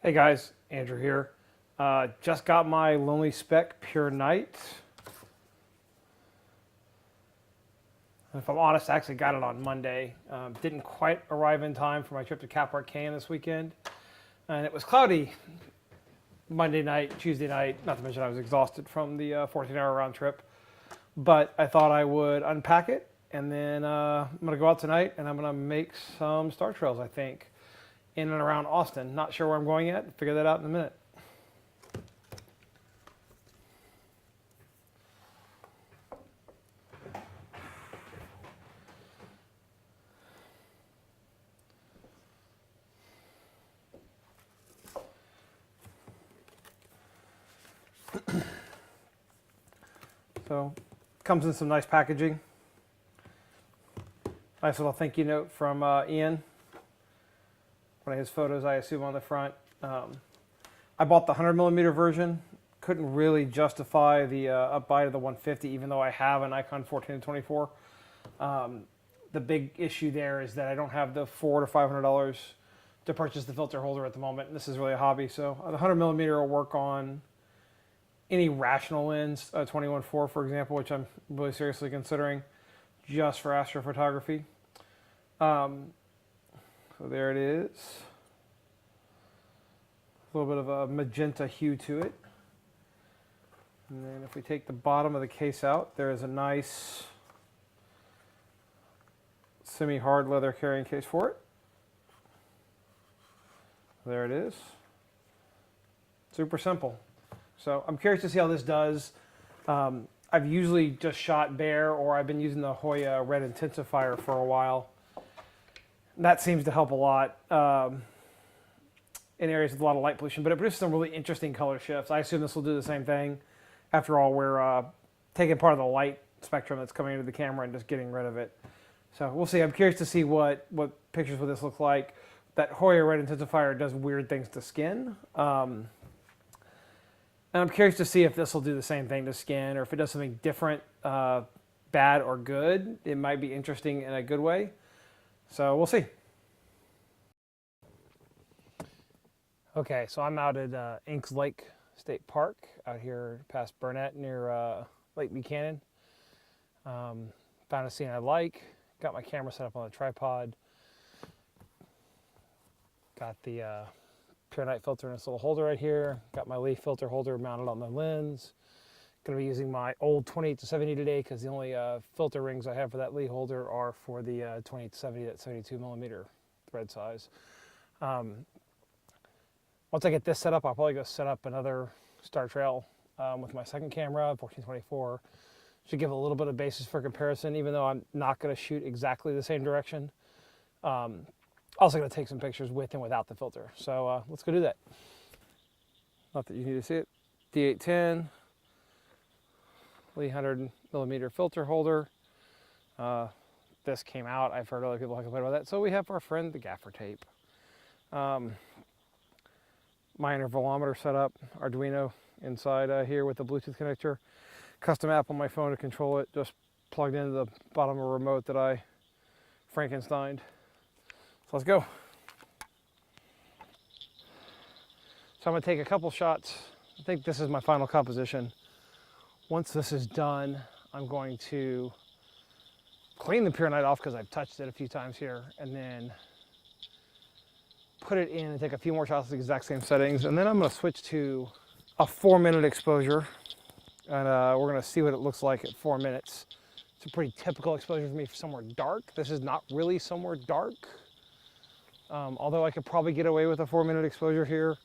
Hey guys, Andrew here. Just got my Loney Speck PureNight. If I'm honest, I actually got it on Monday. Didn't quite arrive in time for my trip to Cap Arcane this weekend. And it was cloudy Monday night, Tuesday night, not to mention I was exhausted from the 14-hour round trip. But I thought I would unpack it, and then I'm going to go out tonight and I'm going to make some star trails, I think, in and around Austin. Not sure where I'm going yet. Figure that out in a minute. So, comes in some nice packaging. Nice little thank you note from Ian. One of his photos, I assume, on the front. I bought the 100mm version. Couldn't really justify the upbuy to the 150, even though I have an Nikon 14-24. The big issue there is that I don't have the $400 to $500 to purchase the filter holder at the moment. And this is really a hobby, so the 100mm will work on any rational lens, 21-4 for example, which I'm really seriously considering just for astrophotography. So there it is. A little bit of a magenta hue to it. And then if we take the bottom of the case out, there is a nice semi-hard leather carrying case for it. There it is. Super simple. So I'm curious to see how this does. I've usually just shot bare, or I've been using the Hoya red intensifier for a while. That seems to help a lot in areas with a lot of light pollution, but it produces some really interesting color shifts. I assume this will do the same thing. After all, we're taking part of the light spectrum that's coming into the camera and just getting rid of it. So we'll see. I'm curious to see what pictures with this look like. That Hoya red intensifier does weird things to skin. And I'm curious to see if this will do the same thing to skin, or if it does something different, bad or good. It might be interesting in a good way. So we'll see. Okay, so I'm out at Inks Lake State Park out here past Burnett near Lake Buchanan. Found a scene I like. Got my camera set up on a tripod. Got the PureNight filter in this little holder right here. Got my leaf filter holder mounted on the lens. Going to be using my old 28-70 today because the only filter rings I have for that leaf holder are for the 28-70 at 72mm thread size. Once I get this set up, I'll probably go set up another star trail with my second camera, 14-24. Should give a little bit of basis for comparison, even though I'm not going to shoot exactly the same direction. Also going to take some pictures with and without the filter. So let's go do that. Not that you need to see it. D810, Lee 100mm filter holder. This came out. I've heard other people complain about that. So we have our friend, the gaffer tape. My intervalometer set up, Arduino inside here with the Bluetooth connector. Custom app on my phone to control it, just plugged into the bottom of a remote that I Frankensteined. So let's go. So I'm going to take a couple shots. I think this is my final composition. Once this is done, I'm going to clean the PureNight off because I've touched it a few times here, and then put it in and take a few more shots with the exact same settings. And then I'm going to switch to a 4-minute exposure, and we're going to see what it looks like at 4 minutes. It's a pretty typical exposure for me for somewhere dark. This is not really somewhere dark. Although I could probably get away with a 4-minute exposure here,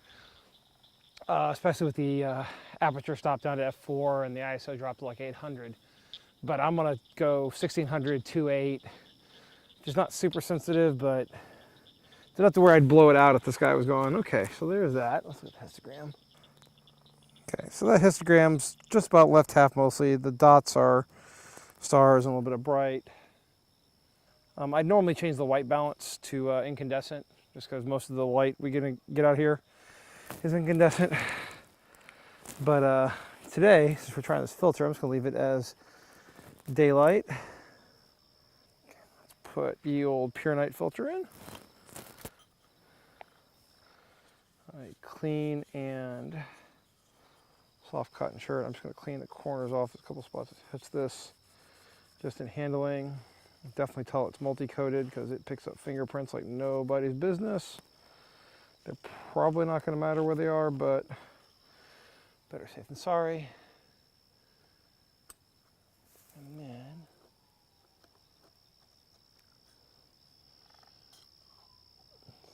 especially with the aperture stopped down to f4 and the ISO dropped to like 800. But I'm gonna go 1600, 2.8. Just not super sensitive, but it's enough to where I'd blow it out if the sky was going. Okay, so there's that. Let's look at histogram. Okay, so that histogram's just about left half mostly. The dots are stars and a little bit of bright. I'd normally change the white balance to incandescent, just because most of the light we get out here is incandescent. But today, since we're trying this filter, I'm just going to leave it as daylight. Let's put the old PureNight filter in. a clean and soft cotton shirt. I'm just going to clean the corners off. A couple spots that hits this just in handling. Definitely tell it's multi-coated because it picks up fingerprints like nobody's business. They're probably not going to matter where they are, but better safe than sorry. And then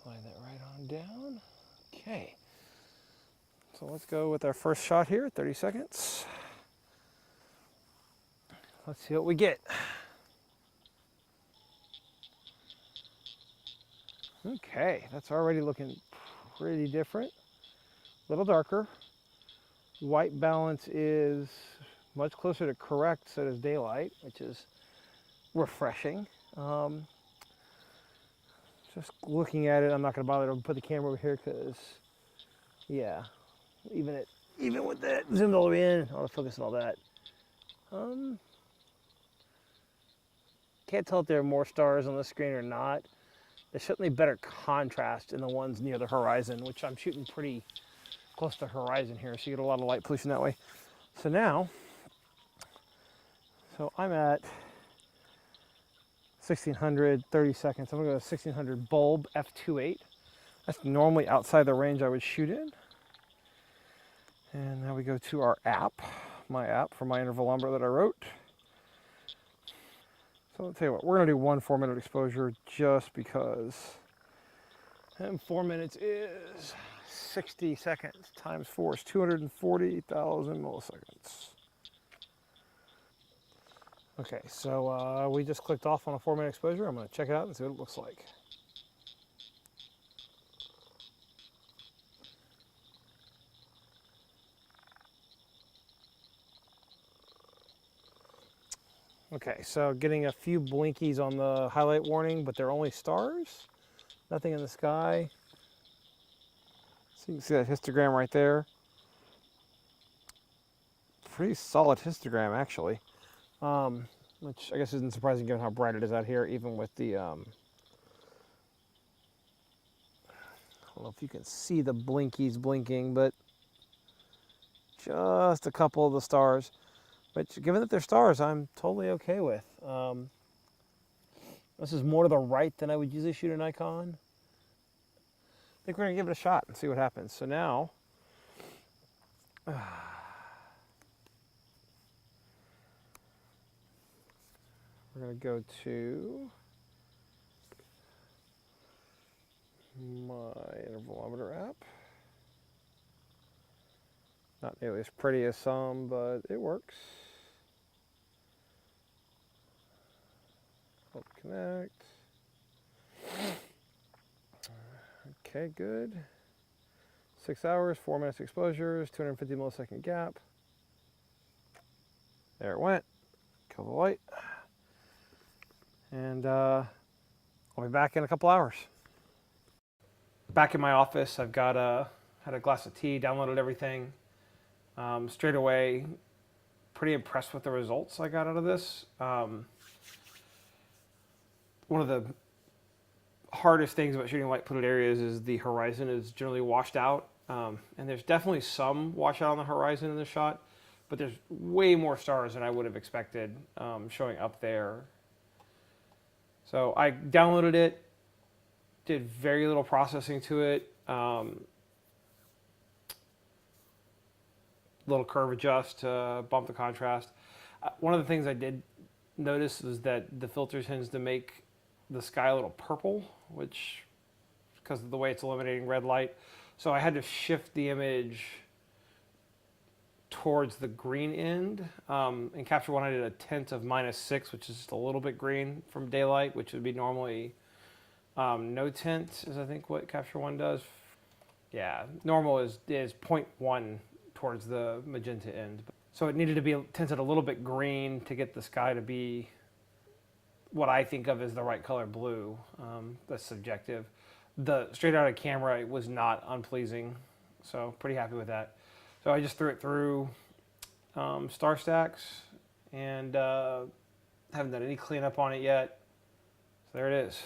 slide that right on down. Okay. So let's go with our first shot here, 30 seconds. Let's see what we get. Okay, that's already looking pretty different. A little darker. White balance is much closer to correct, so does daylight, which is refreshing. Just looking at it, I'm not going to bother to put the camera over here because, yeah, even with that zoomed all the way in, autofocus and all that. Can't tell if there are more stars on the screen or not. There's certainly better contrast in the ones near the horizon, which I'm shooting pretty close to the horizon here, so you get a lot of light pollution that way. So now, I'm at 1600, 30 seconds. I'm gonna go to 1600 bulb f2.8. That's normally outside the range I would shoot in. And now we go to our app, my app for my interval number that I wrote. So I'll tell you what, we're gonna do one 4-minute exposure just because. And 4 minutes is 60 seconds times 4 is 240,000 milliseconds. Okay, so we just clicked off on a 4-minute exposure. I'm gonna check it out and see what it looks like. Okay, so getting a few blinkies on the highlight warning, but they're only stars. Nothing in the sky. So you can see that histogram right there. Pretty solid histogram, actually. Which I guess isn't surprising given how bright it is out here, even with the, I don't know if you can see the blinkies blinking, but just a couple of the stars. Which, given that they're stars, I'm totally okay with. This is more to the right than I would usually shoot a Nikon. I think we're gonna give it a shot and see what happens. So now, we're gonna go to my intervalometer app. Not nearly as pretty as some, but it works. Hope connect. Okay, good. 6 hours, 4 minutes exposures, 250 millisecond gap. There it went. Kill the light. And I'll be back in a couple hours. Back in my office, I've got had a glass of tea, downloaded everything. Straight away, pretty impressed with the results I got out of this. One of the hardest things about shooting light polluted areas is the horizon is generally washed out. And there's definitely some washout on the horizon in the shot, but there's way more stars than I would have expected showing up there. So I downloaded it, did very little processing to it. Little curve adjust to bump the contrast. One of the things I did notice is that the filter tends to make the sky a little purple, which because of the way it's eliminating red light. So I had to shift the image towards the green end. In Capture One, I did a tint of -6, which is just a little bit green from daylight, which would be normally no tint, is I think what Capture One does. Yeah, normal is 0.1 towards the magenta end. So it needed to be tinted a little bit green to get the sky to be what I think of as the right color blue. That's subjective. The straight out of camera was not unpleasing, so pretty happy with that. So I just threw it through Star Stacks and haven't done any cleanup on it yet. So there it is.